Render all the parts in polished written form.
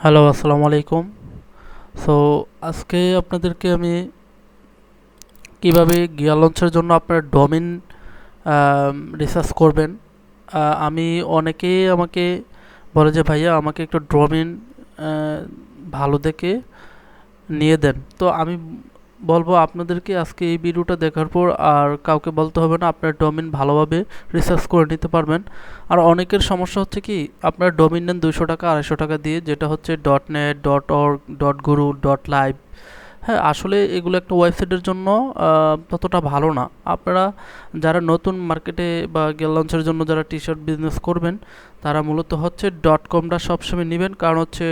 Hello, আসসালামু আলাইকুম। So আজকে আপনাদেরকে আমি কিভাবে গিয়ার লঞ্চের জন্য আপনার ডোমেন রিসার্চ করবেন। আমি অনেকেই আমাকে বলে যে ভাইয়া আমাকে একটু ডোমেন ভালো দেখে নিয়ে দেন। তো আমি বলবো আপনাদেরকে আজকে এই ভিডিওটা দেখার পর আর কাউকে বলতে হবে না, আপনার ডোমেন ভালোভাবে রিসার্চ করে নিতে পারবেন। আর অনেকের সমস্যা হচ্ছে কি, আপনার ডোমেন নেন 200 টাকা 250 টাকা দিয়ে, যেটা হচ্ছে .net .org .guru .live। হ্যাঁ, আসলে এগুলো একটা ওয়েবসাইটের জন্য ততটা ভালো না। আপনারা যারা নতুন মার্কেটে বা গেল লঞ্চের জন্য যারা টি শার্ট বিজনেস করবেন, তারা মূলত হচ্ছে .comটা সবসময় নেবেন, কারণ হচ্ছে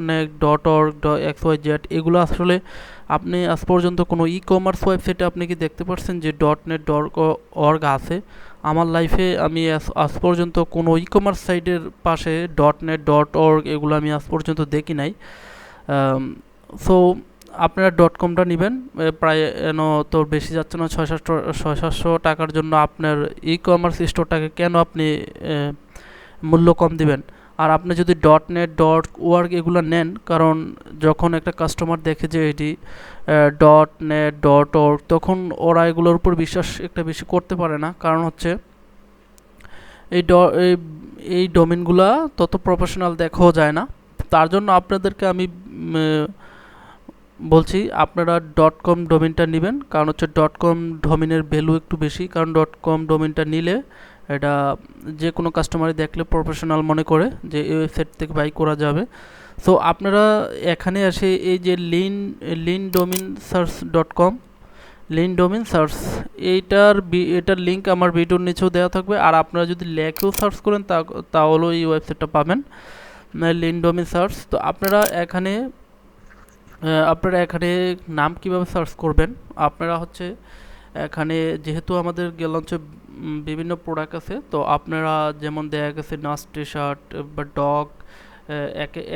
.net .org .xyz এগুলো আসলে আপনি আজ পর্যন্ত কোনো ই কমার্স ওয়েবসাইটে আপনি কি দেখতে পাচ্ছেন যে .net .org আছে? আমার লাইফে আমি আজ পর্যন্ত কোনো ই কমার্স সাইটের পাশে .net .org এগুলো আমি আজ পর্যন্ত দেখি নাই। সো আপনারা .comটা নেবেন, প্রায় তো বেশি যাচ্ছে না, 600-700 টাকার জন্য আপনার ই কমার্স স্টোরটাকে কেন আপনি মূল্য কম দিবেন? আর আপনি যদি .net .org এগুলো নেন, কারণ যখন একটা কাস্টমার দেখে যে এটি .net .org, তখন ওরা এগুলোর উপর বিশ্বাস একটা বেশি করতে পারে না, কারণ হচ্ছে এই এই ডোমেনগুলা তত প্রফেশনাল দেখাও যায় না। তার জন্য আপনাদেরকে আমি বলছি আপনারা .com ডোমেনটা নেবেন, কারণ হচ্ছে .com ডোমেনের ভ্যালু একটু বেশি, কারণ .com ডোমেনটা নিলে এটা যে কোনো কাস্টমারই দেখলে প্রফেশনাল মনে করে যে এই ওয়েবসাইট থেকে বাই করা যাবে। সো আপনারা এখানে এসে এই যে lean domain search .com, lean domain search, এটার লিঙ্ক আমার ভিডিওর নিচেও দেওয়া থাকবে। আর আপনারা যদি লেখেও সার্চ করেন তাহলেও এই ওয়েবসাইটটা পাবেন, লিন ডোমেন সার্চ। তো আপনারা এখানে নাম কিভাবে সার্চ করবেন? আপনারা হচ্ছে এখানে যেহেতু আমাদের গেলাঞ্চে বিভিন্ন প্রোডাক্ট আছে, তো আপনারা যেমন দেখা গেছে নাস টি শার্ট বা ডগ,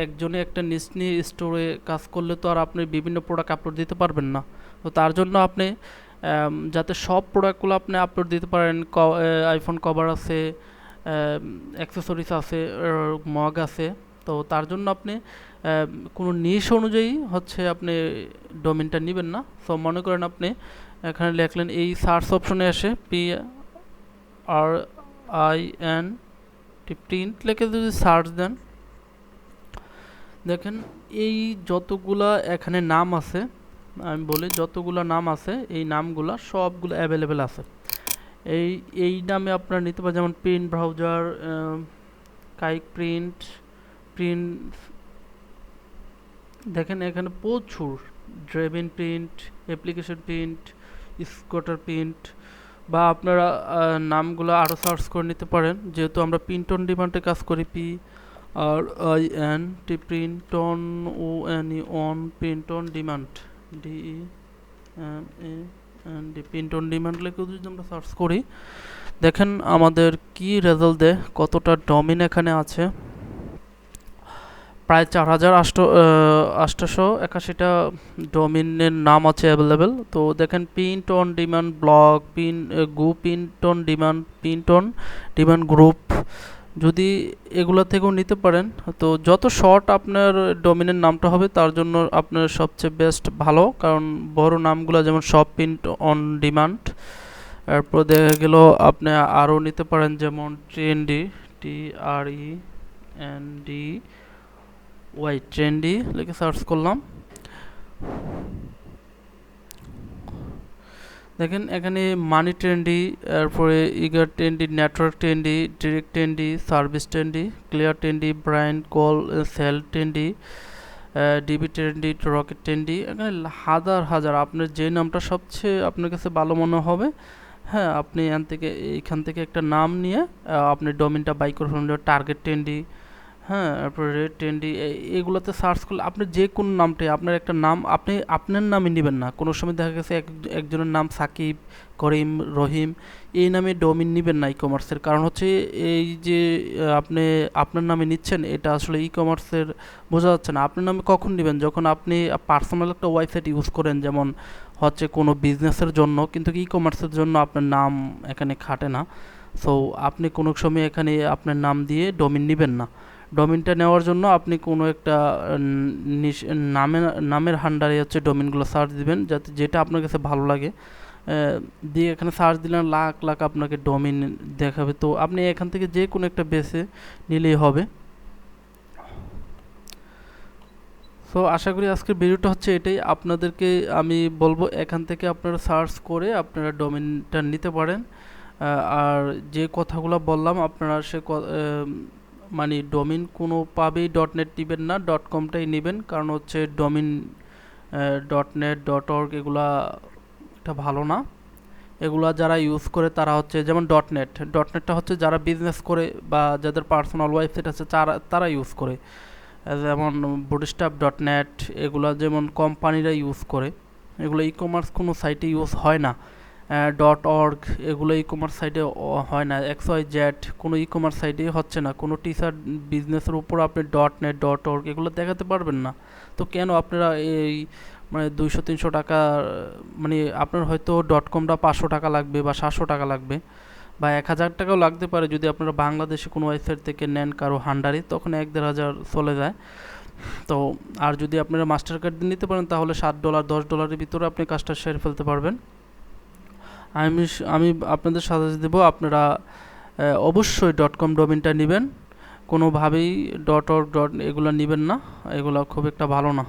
একজনে একটা নিসনি স্টোরে কাজ করলে তো আর আপনি বিভিন্ন প্রোডাক্ট আপলোড দিতে পারবেন না। তো তার জন্য আপনি যাতে সব প্রোডাক্টগুলো আপনি আপলোড দিতে পারেন, আইফোন কভার আছে, অ্যাক্সেসরিজ আছে, মগ আছে, তো তার জন্য আপনি কোনো নিশ অনুযায়ী হচ্ছে আপনি ডোমেনটা নেবেন না। সো মনে করেন আপনি এখানে লিখলেন, এই সার্চ অপশনে এসে PRIN প্রিন্ট লিখে যদি সার্চ দেন, দেখেন এই যতগুলা এখানে নাম আছে, আমি বলি যতগুলা নাম আছে এই নামগুলা সবগুলো অ্যাভেলেবেল আছে। এই এই নামে আপনারা নিতে পারেন, যেমন print browser, quick print, print, দেখেন এখানে প্রচুর ড্রেভিন print, application print, scooter print, বা আপনারা নামগুলো আরও সার্চ করে নিতে পারেন। যেহেতু আমরা প্রিন্ট অন ডিমান্ডে কাজ করি, PRINT print on ONE on print on demand, DEMAND print on demand লিখে যদি আমরা সার্চ করি, দেখেন আমাদের কি রেজাল্ট দেয়, কতটা ডোমেন এখানে আছে। প্রায় 4881টা ডোমেনের নাম আছে অ্যাভেলেবেল। তো দেখেন print on demand blog, print on demand group, যদি এগুলো থেকেও নিতে পারেন। তো যত শর্ট আপনার ডোমেনের নামটা হবে তার জন্য আপনার সবচেয়ে বেস্ট ভালো, কারণ বড় নামগুলো যেমন সব প্রিন্ট অন ডিমান্ড, এরপর দেখা গেল আপনি আরও নিতে পারেন যেমন ট্রেন্ডি, ট্রেন্ডি লিখে সার্চ করলাম, দেখেন এখানে মানি ট্রেন্ডি, এরপরে eager trendy, network trendy, direct trendy, service trendy, clear trendy, ব্রাইন্ড call cell trendy, DB trendy, rocket trendy, এখানে হাজার আপনার যে নামটা সবচেয়ে আপনার কাছে ভালো মনে হবে, হ্যাঁ আপনি এইখান থেকে একটা নাম নিয়ে আপনি ডোমেনটা বাই করে ফেলবেন। টার্গেট ট্রেন্ডি, হ্যাঁ, তারপরে রেড ট্রেন্ডি, এগুলোতে সার্চ করলে আপনি যে কোনো নামটাই, আপনার একটা নাম আপনি আপনার নামে নেবেন না। কোনো সময় দেখা গেছে একজনের নাম সাকিব, করিম, রহিম, এই নামে ডোমেন নেবেন না ই কমার্সের, কারণ হচ্ছে এই যে আপনি আপনার নামে নিচ্ছেন, এটা আসলে ই কমার্সের বোঝা যাচ্ছে না। আপনার নামে কখন নেবেন? যখন আপনি পার্সোনাল একটা ওয়েবসাইট ইউজ করেন, যেমন হচ্ছে কোনো বিজনেসের জন্য, কিন্তু ই কমার্সের জন্য আপনার নাম এখানে খাটে না। সো আপনি কোনো সময় এখানে আপনার নাম দিয়ে ডোমেন নেবেন না। ডোমেনটা নেওয়ার জন্য আপনি কোনো একটা নামের আন্ডারে হচ্ছে ডোমেনগুলো সার্চ দিবেন, যাতে যেটা আপনার কাছে ভালো লাগে দিয়ে এখানে সার্চ দিলেন লাখ লাখ আপনাকে ডোমেন দেখাবে। তো আপনি এখান থেকে যে কোনো একটা বেছে নিলেই হবে। সো আশা করি আজকের ভিডিওটা হচ্ছে এটাই, আপনাদেরকে আমি বলবো এখান থেকে আপনারা সার্চ করে আপনারা ডোমেনটা নিতে পারেন। আর যে কথাগুলো বললাম আপনারা মানে ডোমেন কোনো পাবেই .net নেবেন না, .com-টাই নেবেন, কারণ হচ্ছে ডোমেন .net .org এগুলা এটা ভালো না। এগুলা যারা ইউজ করে তারা হচ্ছে যেমন .netটা হচ্ছে যারা বিজনেস করে বা যাদের পার্সোনাল ওয়েবসাইট আছে তারা ইউজ করে, যেমন bootstrap.net এগুলা যেমন কোম্পানিরা ইউজ করে, এগুলো ই কমার্স কোনো সাইটে ইউজ হয় না। .org এগুলো ই কমার্স সাইটে হয় না, XYZ কোনো ই কমার্স সাইটে হচ্ছে না, কোনো টিচার বিজনেসের উপর আপনি .net .org এগুলো দেখাতে পারবেন না। তো কেন আপনারা এই মানে 200-300 টাকা, মানে আপনার হয়তো .comটা 500 টাকা লাগবে বা 700 টাকা লাগবে বা 1000 টাকাও লাগতে পারে যদি আপনারা বাংলাদেশে কোনো ওয়েবসাইট থেকে নেন কারো হান্ডারে, তখন 1-1500 চলে যায়। তো আর যদি আপনারা মাস্টার কার্ড দিয়ে নিতে পারেন তাহলে $7 $10 ভিতরে আপনি কাজটা সেরে ফেলতে পারবেন। আমি আপনাদের সাজেস্ট দেব আপনারা অবশ্যই .com ডোমেনটা নেবেন, কোনোভাবেই .org এগুলো নেবেন না, এগুলো খুব একটা ভালো না।